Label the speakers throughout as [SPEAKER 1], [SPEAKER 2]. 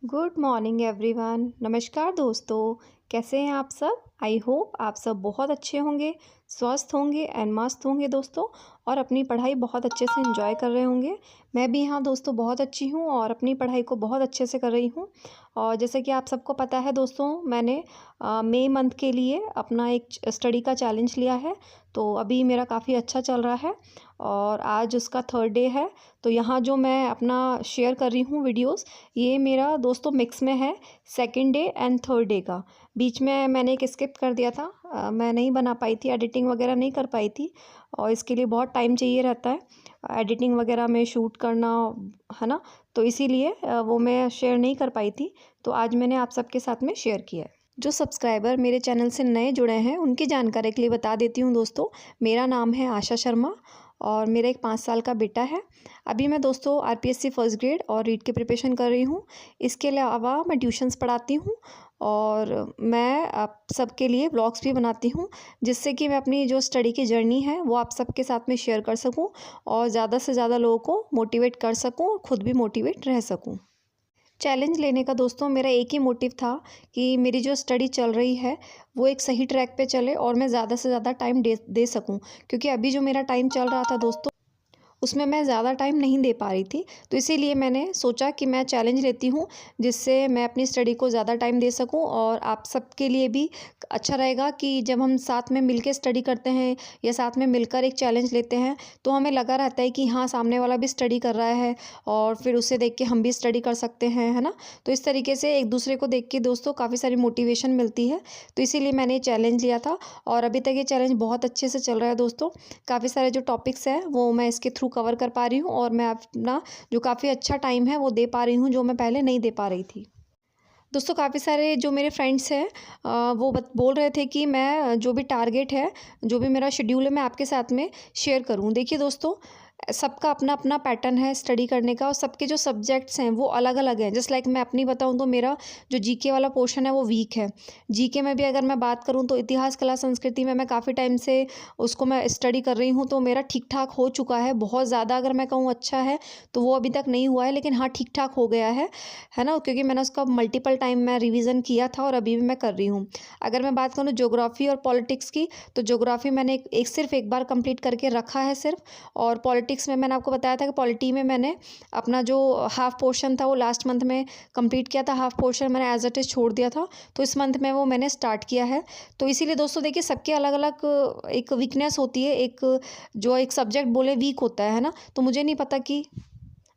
[SPEAKER 1] Good morning everyone. नमस्कार दोस्तों, कैसे हैं आप सब। आई होप आप सब बहुत अच्छे होंगे, स्वस्थ होंगे एंड मस्त होंगे दोस्तों, और अपनी पढ़ाई बहुत अच्छे से एंजॉय कर रहे होंगे। मैं भी यहाँ दोस्तों बहुत अच्छी हूँ और अपनी पढ़ाई को बहुत अच्छे से कर रही हूँ। और जैसे कि आप सबको पता है दोस्तों, मैंने मई मंथ के लिए अपना एक स्टडी का चैलेंज लिया है। तो अभी मेरा काफ़ी अच्छा चल रहा है और आज उसका थर्ड डे है। तो यहाँ जो मैं अपना शेयर कर रही हूँ वीडियोस, ये मेरा दोस्तों मिक्स में है, second day and third day का। बीच में मैंने एक स्किप कर दिया था, मैं नहीं बना पाई थी, एडिटिंग वगैरह नहीं कर पाई थी और इसके लिए बहुत टाइम चाहिए रहता है एडिटिंग वगैरह में, शूट करना है ना। तो इसीलिए वो मैं शेयर नहीं कर पाई थी। तो आज मैंने आप सबके साथ में शेयर किया है। जो सब्सक्राइबर मेरे चैनल से नए जुड़े हैं उनकी जानकारी के लिए बता देती हूँ दोस्तों। मेरा नाम है आशा शर्मा और मेरा एक 5 साल का बेटा है। अभी मैं दोस्तों आरपीएससी फर्स्ट ग्रेड और रीट की प्रिपरेशन कर रही हूँ। इसके अलावा मैं ट्यूशन्स पढ़ाती हूँ और मैं आप सबके लिए व्लॉग्स भी बनाती हूँ, जिससे कि मैं अपनी जो स्टडी की जर्नी है वो आप सबके साथ में शेयर कर सकूँ और ज़्यादा से ज़्यादा लोगों को मोटिवेट कर सकूँ और ख़ुद भी मोटिवेट रह सकूँ। चैलेंज लेने का दोस्तों मेरा एक ही मोटिव था कि मेरी जो स्टडी चल रही है वो एक सही ट्रैक पे चले और मैं ज़्यादा से ज़्यादा टाइम दे सकूं, क्योंकि अभी जो मेरा टाइम चल रहा था दोस्तों उसमें मैं ज़्यादा टाइम नहीं दे पा रही थी। तो इसीलिए मैंने सोचा कि मैं चैलेंज लेती हूँ, जिससे मैं अपनी स्टडी को ज़्यादा टाइम दे सकूँ और आप सबके लिए भी अच्छा रहेगा कि जब हम साथ में मिलकर स्टडी करते हैं या साथ में मिलकर एक चैलेंज लेते हैं तो हमें लगा रहता है कि हाँ, सामने वाला भी स्टडी कर रहा है और फिर उसे देख के हम भी स्टडी कर सकते हैं, है ना। तो इस तरीके से एक दूसरे को देख के दोस्तों काफ़ी सारी मोटिवेशन मिलती है। तो इसीलिए मैंने ये चैलेंज लिया था और अभी तक ये चैलेंज बहुत अच्छे से चल रहा है दोस्तों। काफ़ी सारे जो टॉपिक्स हैं वो मैं इसके थ्रू कवर कर पा रही हूँ और मैं अपना जो काफ़ी अच्छा टाइम है वो दे पा रही हूँ, जो मैं पहले नहीं दे पा रही थी। दोस्तों काफ़ी सारे जो मेरे फ्रेंड्स हैं वो बोल रहे थे कि मैं जो भी टारगेट है, जो भी मेरा शेड्यूल है, मैं आपके साथ में शेयर करूँ। देखिए दोस्तों, सबका अपना अपना पैटर्न है स्टडी करने का और सबके जो सब्जेक्ट्स हैं वो अलग अलग हैं। जस्ट लाइक मैं अपनी बताऊं तो मेरा जो जीके वाला पोर्शन है वो वीक है। जीके में भी अगर मैं बात करूं तो इतिहास, कला, संस्कृति में मैं काफ़ी टाइम से उसको मैं स्टडी कर रही हूं, तो मेरा ठीक ठाक हो चुका है। बहुत ज़्यादा अगर मैं कहूँ अच्छा है तो वो अभी तक नहीं हुआ है, लेकिन हाँ ठीक ठाक हो गया है ना, क्योंकि मैंने उसका मल्टीपल टाइम मैं रिविज़न किया था और अभी भी मैं कर रही हूँ। अगर मैं बात करूँ ज्योग्राफी और पॉलिटिक्स की, तो ज्योग्राफी मैंने सिर्फ एक बार कंप्लीट करके रखा है सिर्फ। और पॉलिटिक्स में मैंने आपको बताया था कि पॉलिटी में मैंने अपना जो हाफ पोर्शन था वो लास्ट मंथ में कंप्लीट किया था। हाफ पोर्शन मैंने एज इट इज़ छोड़ दिया था, तो इस मंथ में वो मैंने स्टार्ट किया है। तो इसीलिए दोस्तों देखिए, सबके अलग अलग एक वीकनेस होती है, एक जो एक सब्जेक्ट बोले वीक होता है ना। तो मुझे नहीं पता कि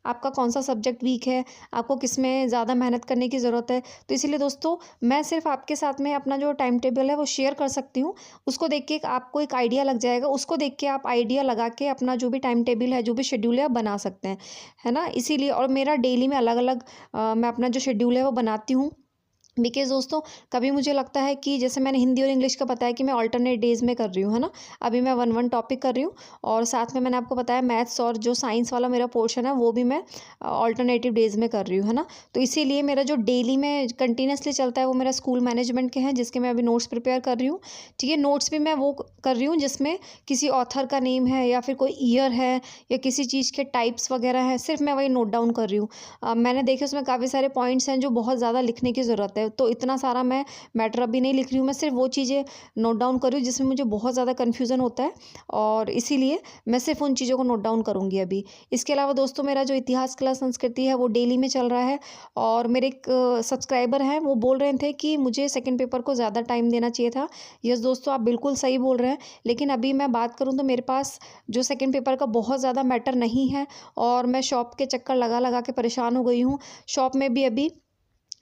[SPEAKER 1] आपका कौन सा सब्जेक्ट वीक है, आपको किस में ज़्यादा मेहनत करने की ज़रूरत है। तो इसीलिए दोस्तों मैं सिर्फ आपके साथ में अपना जो टाइम टेबल है वो शेयर कर सकती हूँ। उसको देख के आपको एक आइडिया लग जाएगा, उसको देख के आप आइडिया लगा के अपना जो भी टाइम टेबल है, जो भी शेड्यूल है, आप बना सकते हैं, है ना। इसीलिए और मेरा डेली में अलग अलग मैं अपना जो शेड्यूल है वो बनाती हूँ। बिकॉज़ दोस्तों कभी मुझे लगता है कि जैसे मैंने हिंदी और इंग्लिश का बताया कि मैं अल्टरनेट डेज़ में कर रही हूँ, है ना। अभी मैं 1-1 टॉपिक कर रही हूँ और साथ में मैंने आपको बताया मैथ्स और जो साइंस वाला मेरा पोर्शन है वो भी मैं अल्टरनेटिव डेज़ में कर रही हूँ, है ना। तो इसीलिए मेरा जो डेली में कंटिन्यूअसली चलता है वो मेरा स्कूल मैनेजमेंट के हैं, जिसके मैं अभी नोट्स प्रिपेयर कर रही हूँ। ठीक है, नोट्स भी मैं वो कर रही हूँ जिसमें किसी ऑथर का नेम है या फिर कोई ईयर है या किसी चीज़ के टाइप्स वगैरह हैं, सिर्फ मैं वही नोट डाउन कर रही हूँ। मैंने देखे उसमें काफ़ी सारे पॉइंट्स हैं जो बहुत ज़्यादा लिखने की ज़रूरत है, तो इतना सारा मैं मैटर अभी नहीं लिख रही हूँ। मैं सिर्फ वो चीज़ें नोट डाउन कर रही हूँ जिसमें मुझे बहुत ज़्यादा कन्फ्यूज़न होता है और इसीलिए मैं सिर्फ उन चीज़ों को नोट डाउन करूँगी अभी। इसके अलावा दोस्तों मेरा जो इतिहास, कला, संस्कृति है वो डेली में चल रहा है और मेरे एक सब्सक्राइबर हैं वो बोल रहे थे कि मुझे सेकेंड पेपर को ज़्यादा टाइम देना चाहिए था। यस दोस्तों, आप बिल्कुल सही बोल रहे हैं, लेकिन अभी मैं बात करूँ तो मेरे पास जो सेकेंड पेपर का बहुत ज़्यादा मैटर नहीं है और मैं शॉप के चक्कर लगा लगा के परेशान हो गई हूँ। शॉप में भी अभी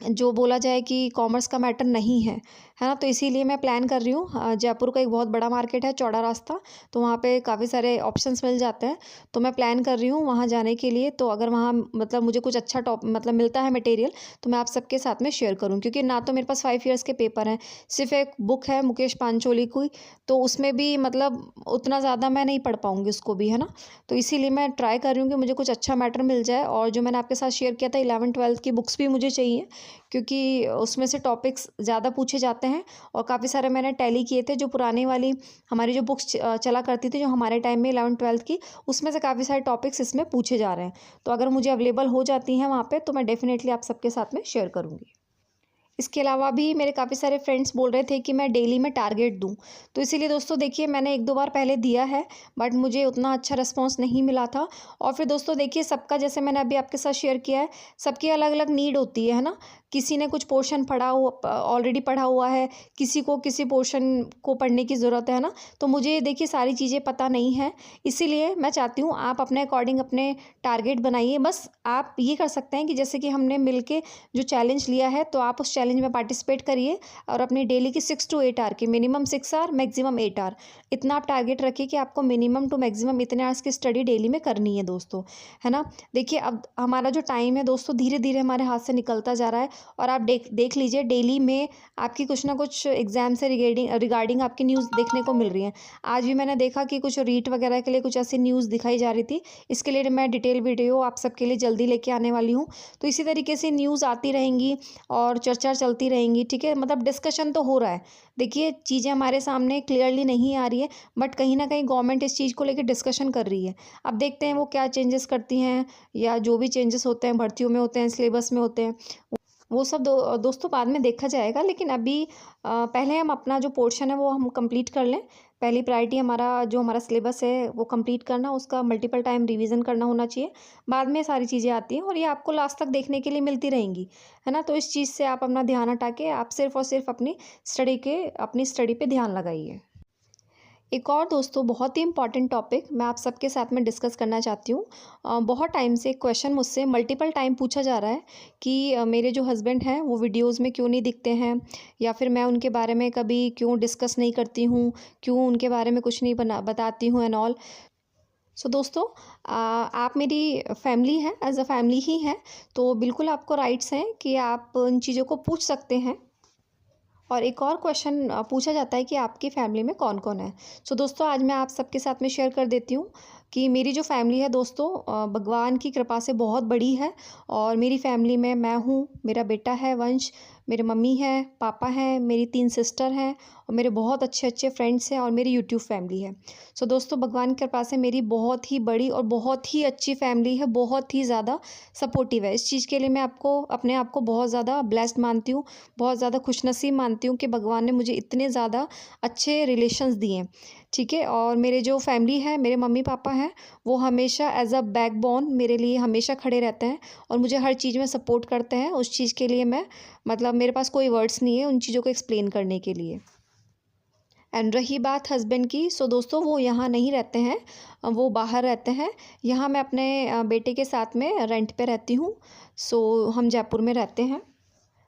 [SPEAKER 1] जो बोला जाए कि कॉमर्स का मैटर नहीं है ना। तो इसीलिए मैं प्लान कर रही हूँ, जयपुर का एक बहुत बड़ा मार्केट है, चौड़ा रास्ता, तो वहाँ पे काफ़ी सारे ऑप्शंस मिल जाते हैं। तो मैं प्लान कर रही हूँ वहाँ जाने के लिए। तो अगर वहाँ मतलब मुझे कुछ अच्छा मतलब मिलता है मटेरियल तो मैं आप सबके साथ में शेयर करूँ, क्योंकि ना तो मेरे पास 5 ईयर्स के पेपर हैं, सिर्फ एक बुक है मुकेश पांचोली की, तो उसमें भी मतलब उतना ज़्यादा मैं नहीं पढ़ पाऊँगी उसको भी, है ना। तो इसीलिए मैं ट्राई कर रही हूँ कि मुझे कुछ अच्छा मैटर मिल जाए। और जो मैंने आपके साथ शेयर किया था 11th-12th की बुक्स भी मुझे चाहिए, क्योंकि उसमें से टॉपिक्स ज़्यादा पूछे जाते जाते हैं। और काफ़ी सारे मैंने टैली किए थे, जो पुराने वाली हमारी जो बुक्स चला करती थी, जो हमारे टाइम में 11th-12th की, उसमें से काफ़ी सारे टॉपिक्स इसमें पूछे जा रहे हैं। तो अगर मुझे अवेलेबल हो जाती हैं वहाँ पे, तो मैं डेफ़िनेटली आप सबके साथ में शेयर करूँगी। इसके अलावा भी मेरे काफ़ी सारे फ्रेंड्स बोल रहे थे कि मैं डेली में टारगेट दूँ। तो इसीलिए दोस्तों देखिए, मैंने 1-2 बार पहले दिया है, बट मुझे उतना अच्छा रिस्पॉन्स नहीं मिला था। और फिर दोस्तों देखिए, सबका जैसे मैंने अभी आपके साथ शेयर किया है, सबकी अलग-अलग नीड होती है ना? किसी ने कुछ पोर्शन ऑलरेडी पढ़ा हुआ है, किसी को किसी पोर्शन को पढ़ने की ज़रूरत है ना? तो मुझे देखिए सारी चीज़ें पता नहीं है, इसीलिए मैं चाहती हूँ आप अपने अकॉर्डिंग अपने टारगेट बनाइए। बस आप ये कर सकते हैं कि जैसे कि हमने मिलके जो चैलेंज लिया है, तो आप उस चैलेंज में पार्टिसिपेट करिए और अपनी डेली की 6 टू 8 आवर की, मिनिमम 6 आवर मैक्सिमम 8 आवर, इतना आप टारगेट रखिए कि आपको मिनिमम टू मैक्सिमम इतने आवर्स की स्टडी डेली में करनी है दोस्तों, है ना? देखिए, अब हमारा जो टाइम है दोस्तों, धीरे धीरे हमारे हाथ से निकलता जा रहा है। और आप देख देख लीजिए, डेली में आपकी कुछ ना कुछ एग्जाम से रिगार्डिंग आपकी न्यूज़ देखने को मिल रही है। आज भी मैंने देखा कि कुछ रीट वगैरह के लिए कुछ ऐसी न्यूज़ दिखाई जा रही थी। इसके लिए मैं डिटेल वीडियो आप सबके लिए जल्दी लेके आने वाली हूँ। तो इसी तरीके से न्यूज़ आती रहेंगी और चर्चा चलती रहेंगी, ठीक है? मतलब डिस्कशन तो हो रहा है। देखिए, चीज़ें हमारे सामने क्लियरली नहीं आ रही है, बट कहीं न कहीं गवर्नमेंट इस चीज़ को लेके डिस्कशन कर रही है। अब देखते हैं वो क्या चेंजेस करती हैं, या जो भी चेंजेस होते हैं भर्तियों में होते हैं, सिलेबस में होते हैं, वो सब दोस्तों बाद में देखा जाएगा। लेकिन अभी पहले हम अपना जो पोर्शन है वो हम कंप्लीट कर लें। पहली प्रायोरिटी हमारा जो हमारा सिलेबस है वो कंप्लीट करना, उसका मल्टीपल टाइम रिवीजन करना होना चाहिए। बाद में सारी चीज़ें आती हैं और ये आपको लास्ट तक देखने के लिए मिलती रहेंगी, है ना? तो इस चीज़ से आप अपना ध्यान हटा के आप सिर्फ़ और सिर्फ़ अपनी स्टडी पे ध्यान लगाइए। एक और दोस्तों बहुत ही इम्पॉर्टेंट टॉपिक मैं आप सबके साथ में डिस्कस करना चाहती हूँ। बहुत टाइम से क्वेश्चन मुझसे मल्टीपल टाइम पूछा जा रहा है कि मेरे जो हस्बैंड हैं वो वीडियोस में क्यों नहीं दिखते हैं, या फिर मैं उनके बारे में कभी क्यों डिस्कस नहीं करती हूँ, क्यों उनके बारे में कुछ नहीं बताती हूँ एंड ऑल। सो दोस्तों, आप मेरी फैमिली हैं, एज अ फैमिली ही हैं, तो बिल्कुल आपको राइट्स हैं कि आप उन चीज़ों को पूछ सकते हैं। और एक और क्वेश्चन पूछा जाता है कि आपकी फैमिली में कौन-कौन है। सो दोस्तों, आज मैं आप सबके साथ में शेयर कर देती हूँ कि मेरी जो फैमिली है दोस्तों, भगवान की कृपा से बहुत बड़ी है। और मेरी फैमिली में मैं हूँ, मेरा बेटा है वंश, मेरे मम्मी हैं, पापा हैं, मेरी 3 सिस्टर हैं और मेरे बहुत अच्छे-अच्छे फ्रेंड्स हैं और मेरी यूट्यूब फैमिली है। सो दोस्तों, भगवान की कृपा से मेरी बहुत ही बड़ी और बहुत ही अच्छी फैमिली है, बहुत ही ज़्यादा सपोर्टिव है। इस चीज़ के लिए मैं अपने आप को बहुत ज़्यादा ब्लेस्ड मानती हूँ, बहुत ज़्यादा खुशनसीब मानती हूँ कि भगवान ने मुझे इतने ज़्यादा अच्छे रिलेशंस दिए हैं, ठीक है? और मेरे जो फैमिली है, मेरे मम्मी-पापा हैं, वो हमेशा एज़ अ बैकबोन मेरे लिए हमेशा खड़े रहते हैं और मुझे हर चीज़ में सपोर्ट करते हैं। उस चीज़ के लिए मैं मतलब मेरे पास कोई वर्ड्स नहीं है उन चीज़ों को एक्सप्लेन करने के लिए। एंड रही बात हस्बैंड की, सो दोस्तों वो यहाँ नहीं रहते हैं, वो बाहर रहते हैं। यहाँ मैं अपने बेटे के साथ में रेंट पे रहती हूँ। सो हम जयपुर में रहते हैं।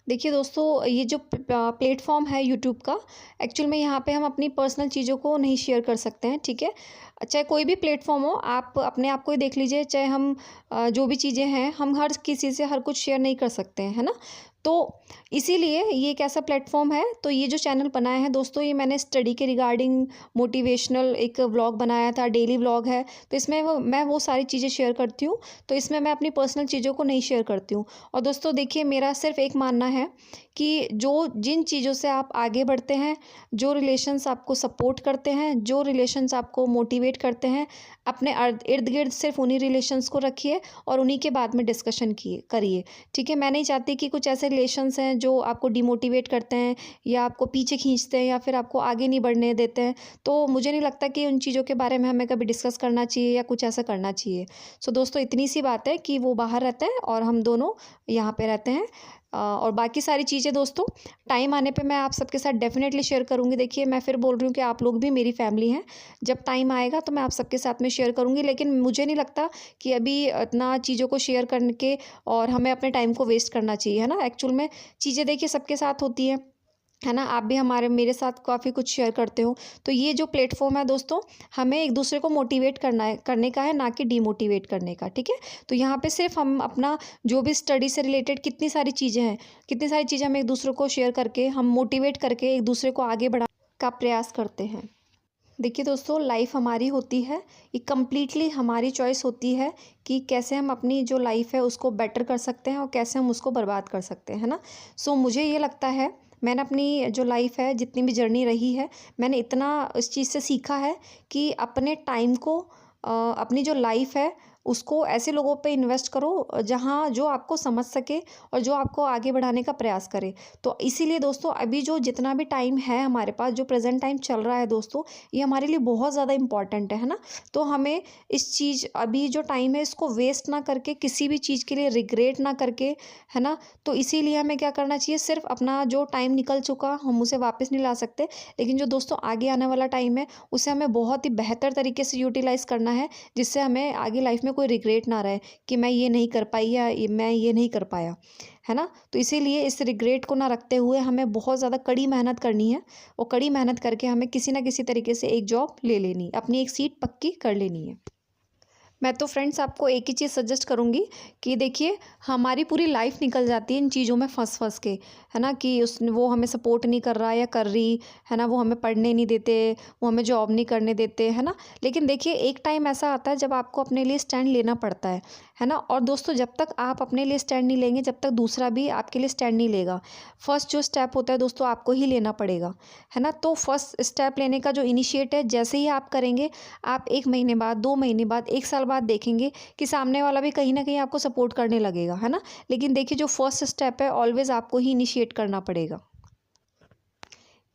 [SPEAKER 1] देखिए दोस्तों, ये जो प्लेटफॉर्म है यूट्यूब का, एक्चुअल में यहाँ पे हम अपनी पर्सनल चीज़ों को नहीं शेयर कर सकते हैं, ठीक है? चाहे कोई भी प्लेटफॉर्म हो, आप अपने आप को ही देख लीजिए, चाहे हम जो भी चीज़ें हैं, हम हर किसी से हर कुछ शेयर नहीं कर सकते हैं, है ना? तो इसीलिए ये एक ऐसा प्लेटफॉर्म है। तो ये जो चैनल बनाया है दोस्तों, ये मैंने स्टडी के रिगार्डिंग मोटिवेशनल एक व्लॉग बनाया था, डेली व्लॉग है। तो इसमें मैं वो सारी चीज़ें शेयर करती हूँ। तो इसमें मैं अपनी पर्सनल चीज़ों को नहीं शेयर करती हूँ। और दोस्तों देखिए, मेरा सिर्फ एक मानना है कि जिन चीज़ों से आप आगे बढ़ते हैं, जो रिलेशंस आपको सपोर्ट करते हैं, जो रिलेशंस आपको मोटिवेट करते हैं, अपने इर्द गिर्द सिर्फ उन्हीं रिलेशंस को रखिए और उन्हीं के बाद में डिस्कशन करिए, ठीक है? मैं नहीं चाहती कि कुछ ऐसे रिलेशंस हैं जो आपको डिमोटिवेट करते हैं या आपको पीछे खींचते हैं या फिर आपको आगे नहीं बढ़ने देते हैं। तो मुझे नहीं लगता कि उन चीज़ों के बारे में हमें कभी डिस्कस करना चाहिए या कुछ ऐसा करना चाहिए। सो दोस्तों, इतनी सी बात है कि वो बाहर रहते हैं और हम दोनों यहाँ पे रहते हैं। और बाकी सारी चीज़ें दोस्तों टाइम आने पे मैं आप सबके साथ डेफ़िनेटली शेयर करूँगी। देखिए, मैं फिर बोल रही हूँ कि आप लोग भी मेरी फैमिली हैं। जब टाइम आएगा तो मैं आप सबके साथ में शेयर करूँगी, लेकिन मुझे नहीं लगता कि अभी इतना चीज़ों को शेयर करके और हमें अपने टाइम को वेस्ट करना चाहिए, है ना? एक्चुअल में चीज़ें देखिए सबके साथ होती हैं, है ना? आप भी मेरे साथ काफ़ी कुछ शेयर करते हो। तो ये जो प्लेटफ़ॉर्म है दोस्तों, हमें एक दूसरे को मोटिवेट करने का है, ना कि डिमोटिवेट करने का, ठीक है? तो यहाँ पे सिर्फ़ हम अपना जो भी स्टडी से रिलेटेड कितनी सारी चीज़ें हैं, कितनी सारी चीज़ें हम एक दूसरे को शेयर करके, हम मोटिवेट करके एक दूसरे को आगे बढ़ाने का प्रयास करते हैं। देखिए दोस्तों, लाइफ हमारी होती है, ये कंप्लीटली हमारी चॉइस होती है कि कैसे हम अपनी जो लाइफ है उसको बेटर कर सकते हैं और कैसे हम उसको बर्बाद कर सकते हैं, है ना? सो मुझे ये लगता है मैंने अपनी जो लाइफ है, जितनी भी जर्नी रही है, मैंने इतना इस चीज़ से सीखा है कि अपने टाइम को अपनी जो लाइफ है उसको ऐसे लोगों पे इन्वेस्ट करो जहाँ जो आपको समझ सके और जो आपको आगे बढ़ाने का प्रयास करे। तो इसीलिए दोस्तों अभी जो जितना भी टाइम है हमारे पास, जो प्रेज़ेंट टाइम चल रहा है दोस्तों, ये हमारे लिए बहुत ज़्यादा इम्पोर्टेंट है ना? तो हमें इस चीज़ अभी जो टाइम है इसको वेस्ट ना करके, किसी भी चीज़ के लिए रिग्रेट ना करके, है ना? तो इसीलिए हमें क्या करना चाहिए, सिर्फ अपना जो टाइम निकल चुका हम उसे वापस नहीं ला सकते, लेकिन जो दोस्तों आगे आने वाला टाइम है उसे हमें बहुत ही बेहतर तरीके से यूटिलाइज़ करना है, जिससे हमें आगे लाइफ में कोई रिग्रेट ना रहे कि मैं ये नहीं कर पाई या मैं ये नहीं कर पाया, है ना? तो इसीलिए इस रिग्रेट को ना रखते हुए हमें बहुत ज़्यादा कड़ी मेहनत करनी है और कड़ी मेहनत करके हमें किसी ना किसी तरीके से एक जॉब ले लेनी है, अपनी एक सीट पक्की कर लेनी है। मैं तो फ्रेंड्स आपको एक ही चीज़ सजेस्ट करूँगी कि देखिए, हमारी पूरी लाइफ निकल जाती है इन चीज़ों में फँस-फँस के, है ना? कि वो हमें सपोर्ट नहीं कर रहा या कर रही, है ना? वो हमें पढ़ने नहीं देते, वो हमें जॉब नहीं करने देते, है ना? लेकिन देखिए, एक टाइम ऐसा आता है जब आपको अपने लिए स्टैंड लेना पड़ता है ना? और दोस्तों जब तक आप अपने लिए स्टैंड नहीं लेंगे, जब तक दूसरा भी आपके लिए स्टैंड नहीं लेगा। फर्स्ट जो स्टेप होता है दोस्तों आपको ही लेना पड़ेगा, है ना? तो फर्स्ट स्टेप लेने का जो इनिशिएट है जैसे ही आप करेंगे, आप 1 महीने बाद, 2 महीने बाद, 1 साल बाद देखेंगे कि सामने वाला भी कहीं न कहीं आपको सपोर्ट करने लगेगा, है ना? लेकिन देखिए, जो फर्स्ट स्टेप है ऑलवेज़ आपको ही इनिशिएट करना पड़ेगा।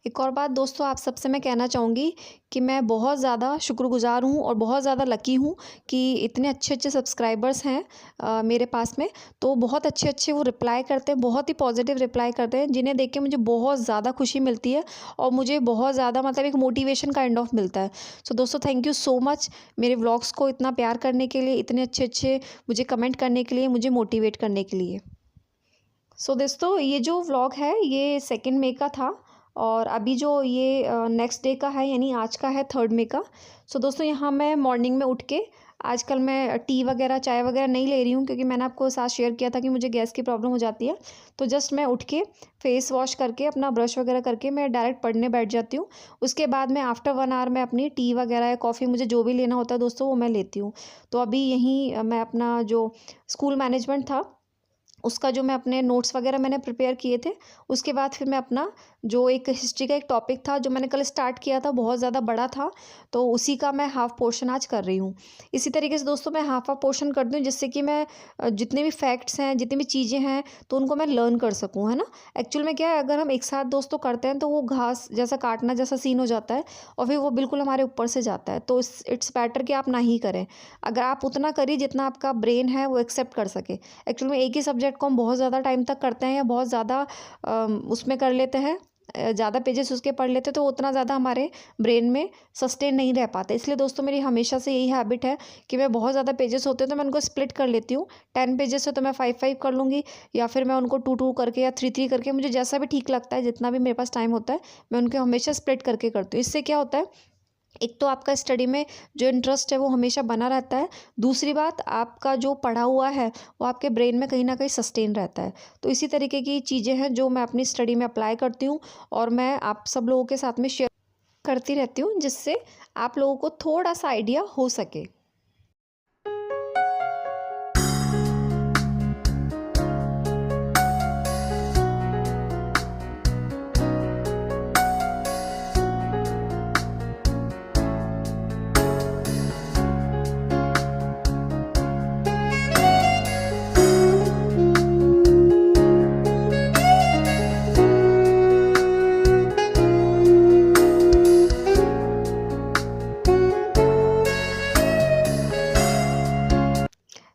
[SPEAKER 1] एक और बात दोस्तों आप सबसे मैं कहना चाहूँगी कि मैं बहुत ज़्यादा शुक्रगुज़ार हूँ और बहुत ज़्यादा लकी हूँ कि इतने अच्छे-अच्छे सब्सक्राइबर्स हैं मेरे पास में। तो बहुत अच्छे-अच्छे वो रिप्लाई करते हैं, बहुत ही पॉज़िटिव रिप्लाई करते हैं, जिन्हें देख के मुझे बहुत ज़्यादा खुशी मिलती है और मुझे बहुत ज़्यादा मतलब एक मोटिवेशन काइंड ऑफ मिलता है। सो दोस्तों थैंक यू सो मच मेरे व्लॉग्स को इतना प्यार करने के लिए, इतने अच्छे-अच्छे मुझे कमेंट करने के लिए, मुझे मोटिवेट करने के लिए। सो दोस्तों ये जो व्लॉग है ये 2 मई का था और अभी जो ये नेक्स्ट डे का है यानी आज का है 3 मई का। सो दोस्तों यहाँ मैं मॉर्निंग में उठ के आजकल मैं टी वगैरह चाय वगैरह नहीं ले रही हूँ क्योंकि मैंने आपको साथ शेयर किया था कि मुझे गैस की प्रॉब्लम हो जाती है। तो जस्ट मैं उठ के फेस वॉश करके अपना ब्रश वगैरह करके मैं डायरेक्ट पढ़ने बैठ जाती हूँ। उसके बाद मैं आफ्टर 1 आवर मैं अपनी टी वगैरह या कॉफ़ी मुझे जो भी लेना होता है दोस्तों वो मैं लेती हूँ। तो अभी यहीं मैं अपना जो स्कूल मैनेजमेंट था उसका जो मैं अपने नोट्स वगैरह मैंने प्रिपेयर किए थे, उसके बाद फिर मैं अपना जो एक हिस्ट्री का एक टॉपिक था, जो मैंने कल स्टार्ट किया था, बहुत ज़्यादा बड़ा था, तो उसी का मैं हाफ़ पोर्शन आज कर रही हूँ। इसी तरीके से दोस्तों मैं हाफ़ पोर्शन करती हूँ, जिससे कि मैं जितने भी फैक्ट्स हैं, जितनी भी चीज़ें हैं, तो उनको मैं लर्न कर सकूँ, है ना? एक्चुअल में क्या है, अगर हम एक साथ दोस्तों करते हैं, तो वो घास जैसा काटना जैसा सीन हो जाता है और फिर वो बिल्कुल हमारे ऊपर से जाता है। तो इट्स बेटर कि आप ना ही करें। अगर आप उतना करिए, जितना आपका ब्रेन है, वो एक्सेप्ट कर सके। एक्चुअल में एक ही सब्जेक्ट को हम बहुत ज़्यादा टाइम तक करते हैं या बहुत ज़्यादा उसमें कर लेते हैं, ज़्यादा पेजेस उसके पढ़ लेते हैं, तो उतना ज़्यादा हमारे ब्रेन में सस्टेन नहीं रह पाता। इसलिए दोस्तों मेरी हमेशा से यही हैबिट है कि मैं बहुत ज़्यादा पेजेस होते हैं तो मैं उनको स्प्लिट कर लेती हूँ। 10 पेजेस है तो मैं 5-5 कर लूँगी या फिर मैं उनको 2-2 करके या 3-3 करके, मुझे जैसा भी ठीक लगता है, जितना भी मेरे पास टाइम होता है, मैं उनको हमेशा स्प्लिट करके करती हूँ। इससे क्या होता है, एक तो आपका स्टडी में जो इंटरेस्ट है वो हमेशा बना रहता है। दूसरी बात, आपका जो पढ़ा हुआ है वो आपके ब्रेन में कहीं न कहीं सस्टेन रहता है। तो इसी तरीके की चीज़ें हैं जो मैं अपनी स्टडी में अप्लाई करती हूँ और मैं आप सब लोगों के साथ में शेयर करती रहती हूँ, जिससे आप लोगों को थोड़ा-सा आइडिया हो सके।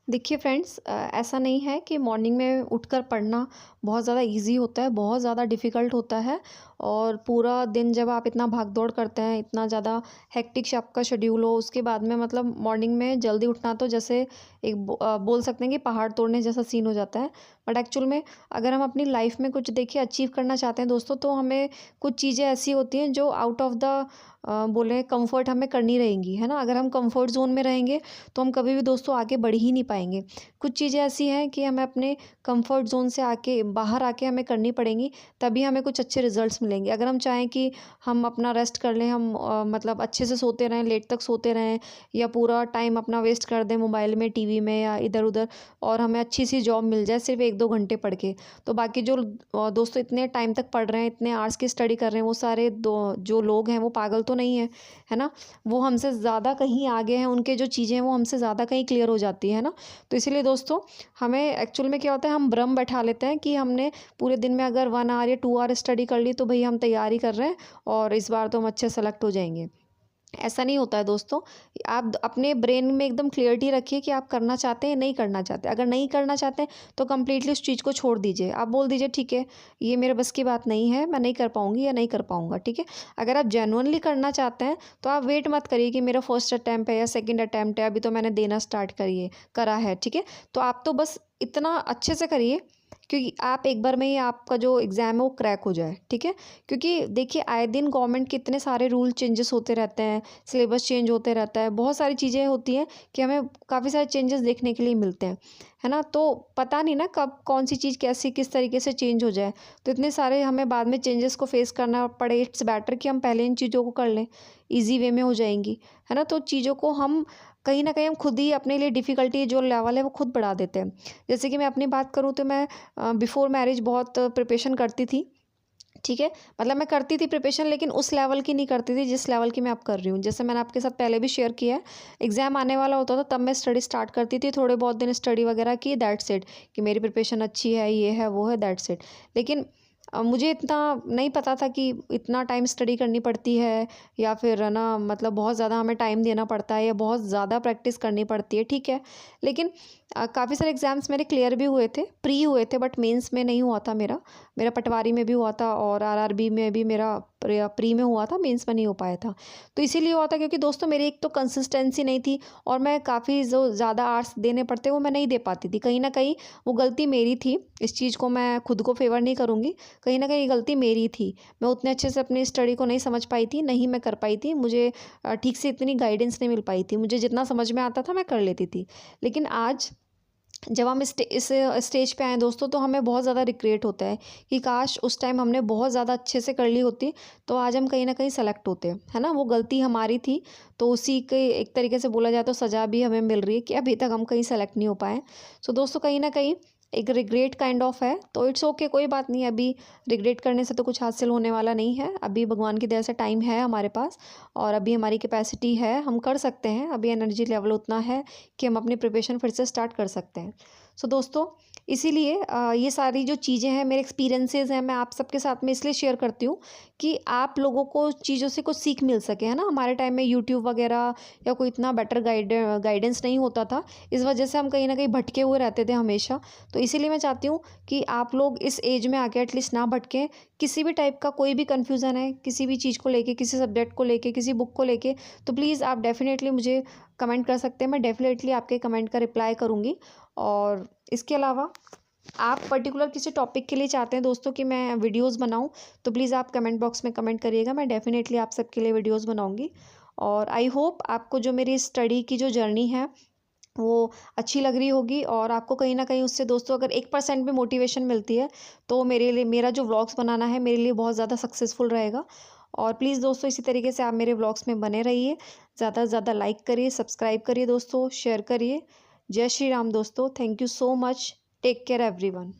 [SPEAKER 1] देखिए फ्रेंड्स, ऐसा नहीं है कि मॉर्निंग में उठकर पढ़ना बहुत ज़्यादा इजी होता है, बहुत ज़्यादा डिफ़िकल्ट होता है। और पूरा दिन जब आप इतना भाग दौड़ करते हैं, इतना ज़्यादा हेक्टिक आपका शेड्यूल हो, उसके बाद में मतलब मॉर्निंग में जल्दी उठना तो जैसे बोल सकते हैं कि पहाड़ तोड़ने जैसा सीन हो जाता है। बट एक्चुअल में अगर हम अपनी लाइफ में कुछ देखिए अचीव करना चाहते हैं दोस्तों, तो हमें कुछ चीज़ें ऐसी होती हैं जो आउट ऑफ द बोले कंफर्ट हमें करनी रहेंगी, है ना। अगर हम कंफर्ट ज़ोन में रहेंगे तो हम कभी भी दोस्तों आगे बढ़ ही नहीं पाएंगे। कुछ चीज़ें ऐसी हैं कि हमें अपने कंफर्ट ज़ोन से आके बाहर आके हमें करनी पड़ेंगी, तभी हमें कुछ अच्छे रिजल्ट्स मिलेंगे। अगर हम चाहें कि हम अपना रेस्ट कर लें, हम मतलब अच्छे से सोते रहें, लेट तक सोते रहें, या पूरा टाइम अपना वेस्ट कर दें मोबाइल में, टीवी में या इधर उधर, और हमें अच्छी सी जॉब मिल जाए सिर्फ 1-2 घंटे पढ़ के, तो बाकी जो दोस्तों इतने टाइम तक पढ़ रहे हैं, इतने आवर्स की स्टडी कर रहे हैं, वो सारे जो लोग हैं वो पागल तो नहीं है ना। वो हमसे ज़्यादा कहीं आगे हैं, उनके जो चीज़ें हैं वो हमसे ज़्यादा कहीं क्लियर हो जाती है ना। तो इसीलिए दोस्तों हमें एक्चुअल में क्या होता है, हम भ्रम बैठा लेते हैं कि हमने पूरे दिन में अगर 1 आवर या 2 आवर स्टडी कर ली तो भाई हम तैयारी कर रहे हैं और इस बार तो हम अच्छे सेलेक्ट हो जाएंगे। ऐसा नहीं होता है दोस्तों। आप अपने ब्रेन में एकदम क्लियरिटी रखिए कि आप करना चाहते हैं, नहीं करना चाहते। अगर नहीं करना चाहते हैं तो कंप्लीटली उस चीज़ को छोड़ दीजिए। आप बोल दीजिए ठीक है, ये मेरे बस की बात नहीं है, मैं नहीं कर पाऊँगी या नहीं कर पाऊँगा, ठीक है। अगर आप जेन्युइनली करना चाहते हैं तो आप वेट मत करिए कि मेरा फर्स्ट अटेम्प्ट है या सेकंड अटेम्प्ट है, अभी तो मैंने देना स्टार्ट करा है, ठीक है। तो आप तो बस इतना अच्छे से करिए क्योंकि आप एक बार में ही आपका जो एग्ज़ाम है वो क्रैक हो जाए, ठीक है। क्योंकि देखिए आए दिन गवर्नमेंट के इतने सारे रूल चेंजेस होते रहते हैं, सिलेबस चेंज होते रहता है, बहुत सारी चीज़ें होती हैं कि हमें काफ़ी सारे चेंजेस देखने के लिए मिलते हैं, है ना। तो पता नहीं ना कब कौन सी चीज़ कैसी किस तरीके से चेंज हो जाए, तो इतने सारे हमें बाद में चेंजेस को फेस करना पड़े। इट्स बेटर कि हम पहले इन चीज़ों को कर लें, ईजी वे में हो जाएंगी, है ना। तो चीज़ों को हम कहीं ना कहीं हम खुद ही अपने लिए डिफ़िकल्टी जो लेवल है वो खुद बढ़ा देते हैं। जैसे कि मैं अपनी बात करूँ तो मैं बिफ़ोर मैरिज बहुत प्रिपरेशन करती थी, ठीक है। मतलब मैं करती थी प्रिपरेशन, लेकिन उस लेवल की नहीं करती थी जिस लेवल की मैं अब कर रही हूँ। जैसे मैंने आपके साथ पहले भी शेयर किया है, एग्ज़ाम आने वाला होता था तब मैं स्टडी स्टार्ट करती थी, थोड़े बहुत दिन स्टडी वगैरह की, दैट्स इट, कि मेरी प्रिपरेशन अच्छी है, ये है वो है, दैट्स इट। लेकिन मुझे इतना नहीं पता था कि इतना टाइम स्टडी करनी पड़ती है, या फिर है ना मतलब बहुत ज़्यादा हमें टाइम देना पड़ता है, या बहुत ज़्यादा प्रैक्टिस करनी पड़ती है, ठीक है। लेकिन काफ़ी सारे एग्ज़ाम्स मेरे क्लियर भी हुए थे, प्री हुए थे, बट मेंस में नहीं हुआ था मेरा। मेरा पटवारी में भी हुआ था और आरआरबी में भी मेरा प्री में हुआ था, मेंस में नहीं हो पाया था। तो इसीलिए हुआ था क्योंकि दोस्तों मेरी एक तो कंसिस्टेंसी नहीं थी, और मैं काफ़ी जो ज़्यादा आर्ट्स देने पड़ते वो मैं नहीं दे पाती थी। कहीं न कहीं वो गलती मेरी थी, इस चीज़ को मैं खुद को फ़ेवर नहीं करूँगी, कहीं न कहीं ये गलती मेरी थी। मैं उतने अच्छे से अपनी स्टडी को नहीं समझ पाई थी, नहीं मैं कर पाई थी, मुझे ठीक से इतनी गाइडेंस नहीं मिल पाई थी। मुझे जितना समझ में आता था मैं कर लेती थी। लेकिन आज जब हम इस स्टेज पे आए दोस्तों, तो हमें बहुत ज़्यादा रिग्रेट होता है कि काश उस टाइम हमने बहुत ज़्यादा अच्छे से कर ली होती, तो आज हम कहीं न कहीं सेलेक्ट होते, है ना। वो गलती हमारी थी, तो उसी के एक तरीके से बोला जाए तो सज़ा भी हमें मिल रही है कि अभी तक हम कहीं सेलेक्ट नहीं हो पाए। सो दोस्तों कहीं न कहीं एक रिग्रेट काइंड ऑफ है, तो इट्स ओके, कोई बात नहीं। अभी रिग्रेट करने से तो कुछ हासिल होने वाला नहीं है। अभी भगवान की दया से टाइम है हमारे पास, और अभी हमारी कैपेसिटी है, हम कर सकते हैं। अभी एनर्जी लेवल उतना है कि हम अपनी प्रिपरेशन फिर से स्टार्ट कर सकते हैं। सो दोस्तों इसीलिए ये सारी जो चीज़ें हैं, मेरे एक्सपीरियंसेस हैं, मैं आप सबके साथ में इसलिए शेयर करती हूँ कि आप लोगों को चीज़ों से कुछ सीख मिल सके, है ना। हमारे टाइम में यूट्यूब वगैरह या कोई इतना बेटर गाइडेंस नहीं होता था, इस वजह से हम कहीं ना कहीं भटके हुए रहते थे हमेशा। तो इसीलिए मैं चाहती हूँ कि आप लोग इस एज में आके एटलीस्ट ना भटकें। किसी भी टाइप का कोई भी कन्फ्यूज़न है, किसी भी चीज़ को लेके, किसी सब्जेक्ट को लेके, किसी बुक को लेके, तो प्लीज़ आप डेफ़िनेटली मुझे कमेंट कर सकते हैं। मैं डेफ़िनेटली आपके कमेंट का रिप्लाई करूँगी। और इसके अलावा आप पर्टिकुलर किसी टॉपिक के लिए चाहते हैं दोस्तों कि मैं वीडियोस बनाऊं, तो प्लीज़ आप कमेंट बॉक्स में कमेंट करिएगा। मैं डेफ़िनेटली आप सबके लिए वीडियोस बनाऊंगी। और आई होप आपको जो मेरी स्टडी की जो जर्नी है वो अच्छी लग रही होगी, और आपको कहीं ना कहीं उससे दोस्तों अगर 1% भी मोटिवेशन मिलती है, तो मेरे लिए मेरा जो व्लॉग्स बनाना है मेरे लिए बहुत ज़्यादा सक्सेसफुल रहेगा। और प्लीज़ दोस्तों इसी तरीके से आप मेरे व्लॉग्स में बने रहिए। ज़्यादा से ज़्यादा लाइक करिए, सब्सक्राइब करिए दोस्तों, शेयर करिए। जय श्री राम दोस्तों, thank you so much. Take care everyone.